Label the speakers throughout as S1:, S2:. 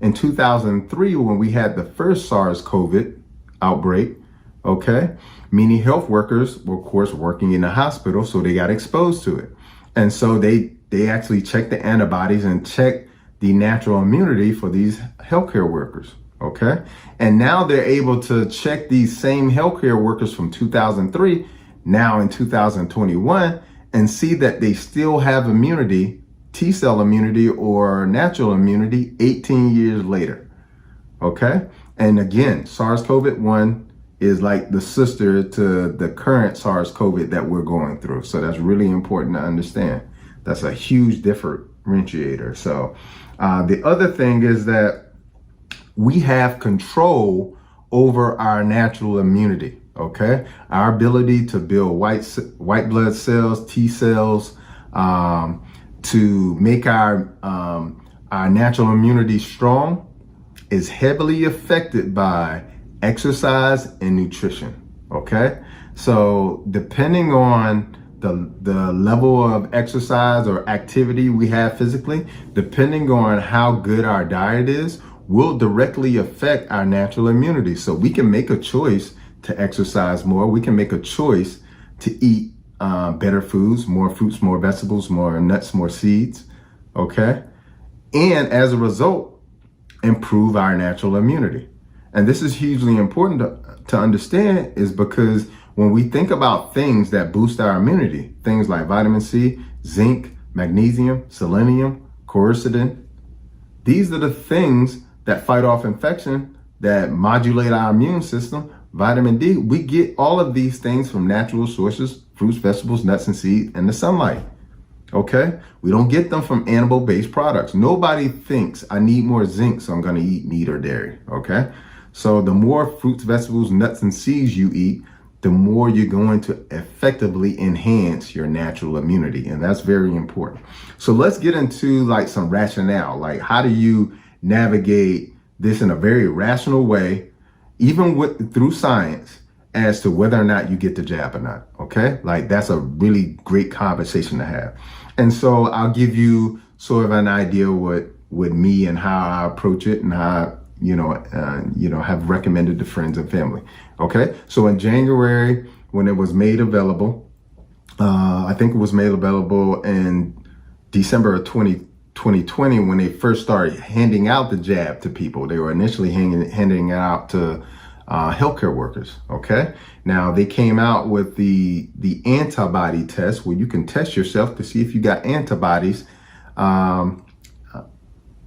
S1: in 2003, when we had the first SARS-CoV outbreak, okay, many health workers were, of course, working in the hospital, so they got exposed to it. And so they actually checked the antibodies and checked the natural immunity for these healthcare workers, okay? And now they're able to check these same healthcare workers from 2003, now in 2021, and see that they still have immunity, T-cell immunity or natural immunity 18 years later, okay? And again, SARS-CoV-1 is like the sister to the current SARS-CoV that we're going through. So that's really important to understand. That's a huge differentiator. So the other thing is that we have control over our natural immunity, okay? Our ability to build white blood cells, T cells, to make our natural immunity strong is heavily affected by exercise and nutrition, okay? So depending on the level of exercise or activity we have physically, depending on how good our diet is, will directly affect our natural immunity. So we can make a choice to exercise more. We can make a choice to eat better foods, more fruits, more vegetables, more nuts, more seeds, okay? And as a result, improve our natural immunity. And this is hugely important to understand, is because when we think about things that boost our immunity, things like vitamin C, zinc, magnesium, selenium, quercetin, these are the things that fight off infection, that modulate our immune system. Vitamin D, we get all of these things from natural sources, fruits, vegetables, nuts, and seeds, and the sunlight. Okay? We don't get them from animal-based products. Nobody thinks I need more zinc, so I'm going to eat meat or dairy. Okay? So the more fruits, vegetables, nuts, and seeds you eat, the more you're going to effectively enhance your natural immunity. And that's very important. So let's get into like some rationale. Like, how do you navigate this in a very rational way, even through science, as to whether or not you get the jab or not, okay? Like, that's a really great conversation to have. And so I'll give you sort of an idea with me and how I approach it and how, have recommended to friends and family, okay? So in January, when it was made available, I think it was made available in December of 2020, when they first started handing out the jab to people. They were initially handing it out to healthcare workers, okay? Now, they came out with the antibody test, where you can test yourself to see if you got antibodies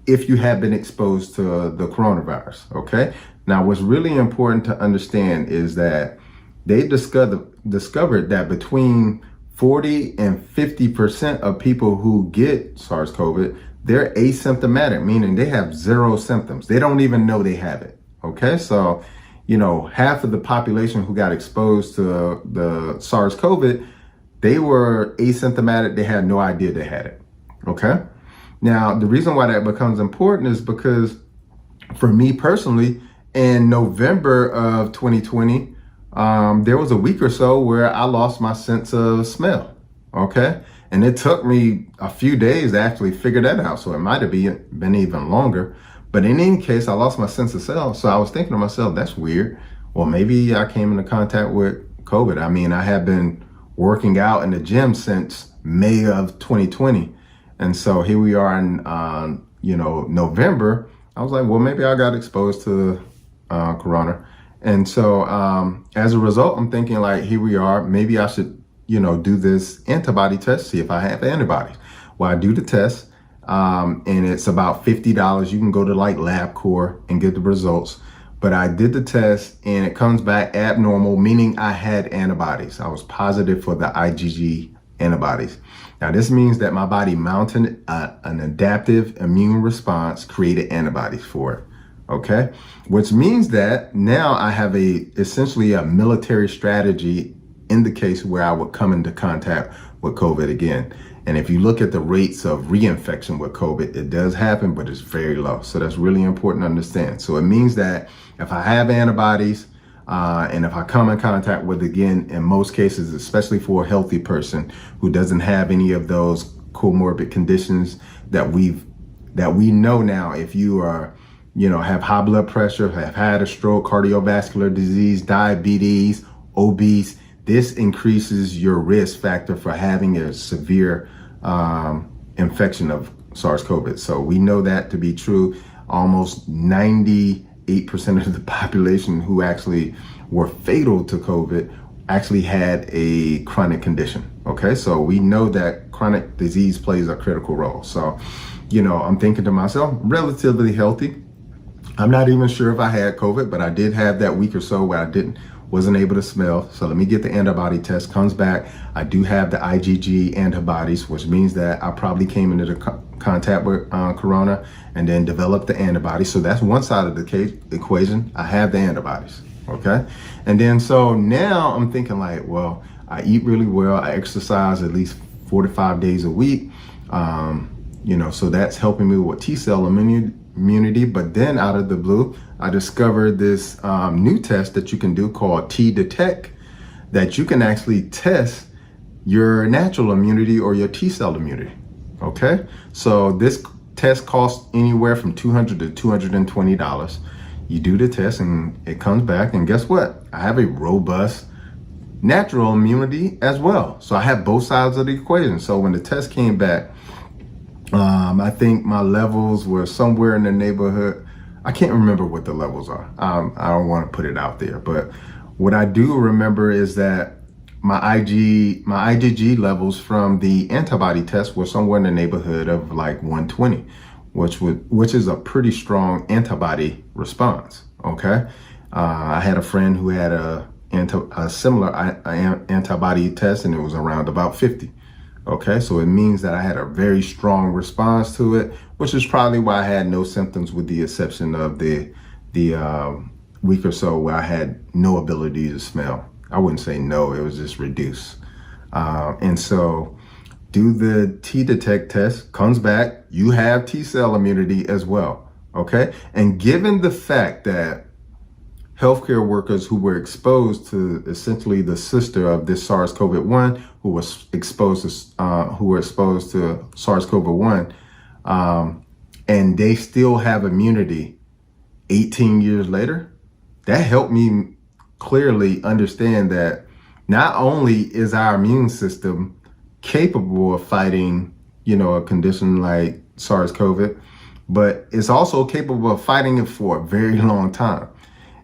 S1: if you have been exposed to the coronavirus, okay? Now, what's really important to understand is that they discovered that between 40 and 50% of people who get SARS-CoV, they're asymptomatic, meaning they have zero symptoms. They don't even know they have it, okay? So, half of the population who got exposed to the SARS-CoV, they were asymptomatic. They had no idea they had it, okay? Now, the reason why that becomes important is because for me personally, in November of 2020, there was a week or so where I lost my sense of smell, okay? And it took me a few days to actually figure that out. So it might have been even longer. But in any case, I lost my sense of smell. So I was thinking to myself, that's weird. Well, maybe I came into contact with COVID. I mean, I have been working out in the gym since May of 2020. And so here we are in, November. I was like, well, maybe I got exposed to corona. And so as a result, I'm thinking, like, here we are. Maybe I should, do this antibody test, see if I have antibodies. Well, I do the test, and it's about $50. You can go to like LabCorp and get the results. But I did the test and it comes back abnormal, meaning I had antibodies. I was positive for the IgG antibodies. Now, this means that my body mounted an adaptive immune response, created antibodies for it. Okay, which means that now I have essentially a military strategy in the case where I would come into contact with COVID again. And if you look at the rates of reinfection with COVID, it does happen, but it's very low. So that's really important to understand. So it means that if I have antibodies and if I come in contact with, again, in most cases, especially for a healthy person who doesn't have any of those comorbid conditions that we know now, if you are have high blood pressure, have had a stroke, cardiovascular disease, diabetes, obese, this increases your risk factor for having a severe infection of SARS-CoV. So we know that to be true. Almost 98% of the population who actually were fatal to COVID actually had a chronic condition. Okay, so we know that chronic disease plays a critical role. So, I'm thinking to myself, relatively healthy. I'm not even sure if I had COVID, but I did have that week or so where I wasn't able to smell. So let me get the antibody test. Comes back, I do have the IgG antibodies, which means that I probably came into the contact with corona and then developed the antibodies. So that's one side of the equation. I have the antibodies. Okay. And then so now I'm thinking like, well, I eat really well. I exercise at least 4 to 5 days a week. So that's helping me with T-cell immunity. But then out of the blue, I discovered this new test that you can do called T-Detect, that you can actually test your natural immunity or your T-cell immunity. Okay. So this test costs anywhere from $200 to $220. You do the test and it comes back, and guess what? I have a robust natural immunity as well. So I have both sides of the equation. So when the test came back, I think my levels were somewhere in the neighborhood. I can't remember what the levels are. I don't want to put it out there, but what I do remember is that my IgG levels from the antibody test were somewhere in the neighborhood of like 120, which is a pretty strong antibody response. Okay. I had a friend who had a similar antibody test, and it was around about 50. Okay, so it means that I had a very strong response to it, which is probably why I had no symptoms, with the exception of the week or so where I had no ability to smell. I wouldn't say no, it was just reduced. And so do the T-Detect test, comes back, you have T-cell immunity as well. Okay, and given the fact that healthcare workers who were exposed to essentially the sister of this SARS-CoV-1, who were exposed to SARS-CoV-1, and they still have immunity 18 years later, that helped me clearly understand that not only is our immune system capable of fighting, a condition like SARS-CoV, but it's also capable of fighting it for a very long time.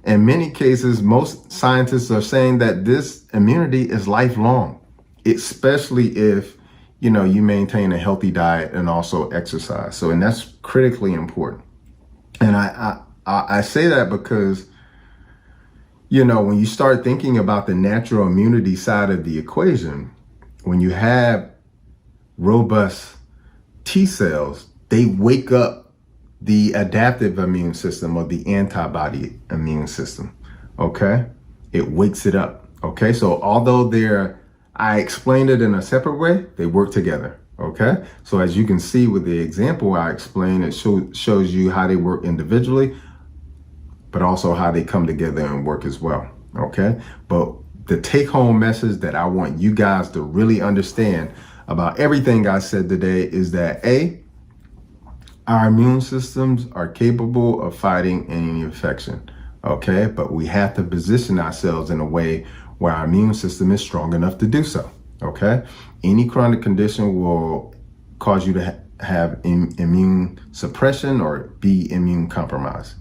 S1: In many cases, most scientists are saying that this immunity is lifelong, especially if, you maintain a healthy diet and also exercise. So, and that's critically important. And I say that because, when you start thinking about the natural immunity side of the equation, when you have robust T cells, they wake up the adaptive immune system or the antibody immune system. Okay. It wakes it up. Okay. So although I explained it in a separate way, they work together. Okay. So as you can see with the example I explained, it shows you how they work individually, but also how they come together and work as well. Okay. But the take home message that I want you guys to really understand about everything I said today is that our immune systems are capable of fighting any infection, okay? But we have to position ourselves in a way where our immune system is strong enough to do so, okay? Any chronic condition will cause you to have immune suppression or be immune compromised.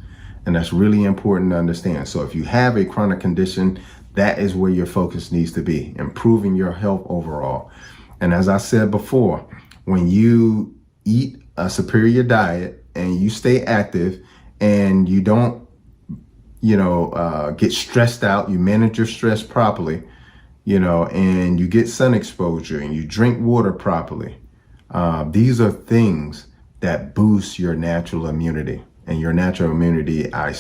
S1: And that's really important to understand. So if you have a chronic condition, that is where your focus needs to be, improving your health overall. And as I said before, when you eat a superior diet and you stay active and you don't, get stressed out, you manage your stress properly, and you get sun exposure and you drink water properly. These are things that boost your natural immunity, and your natural immunity, I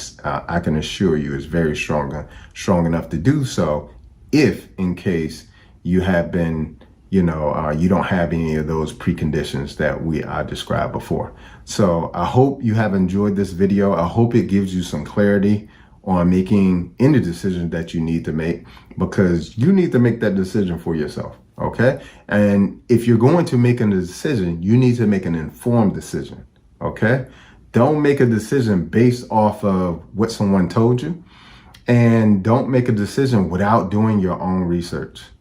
S1: can assure you, is very strong enough to do so if in case you have been you don't have any of those preconditions that I described before. So I hope you have enjoyed this video. I hope it gives you some clarity on making any decision that you need to make, because you need to make that decision for yourself. Okay. And if you're going to make a decision, you need to make an informed decision. Okay. Don't make a decision based off of what someone told you, and don't make a decision without doing your own research.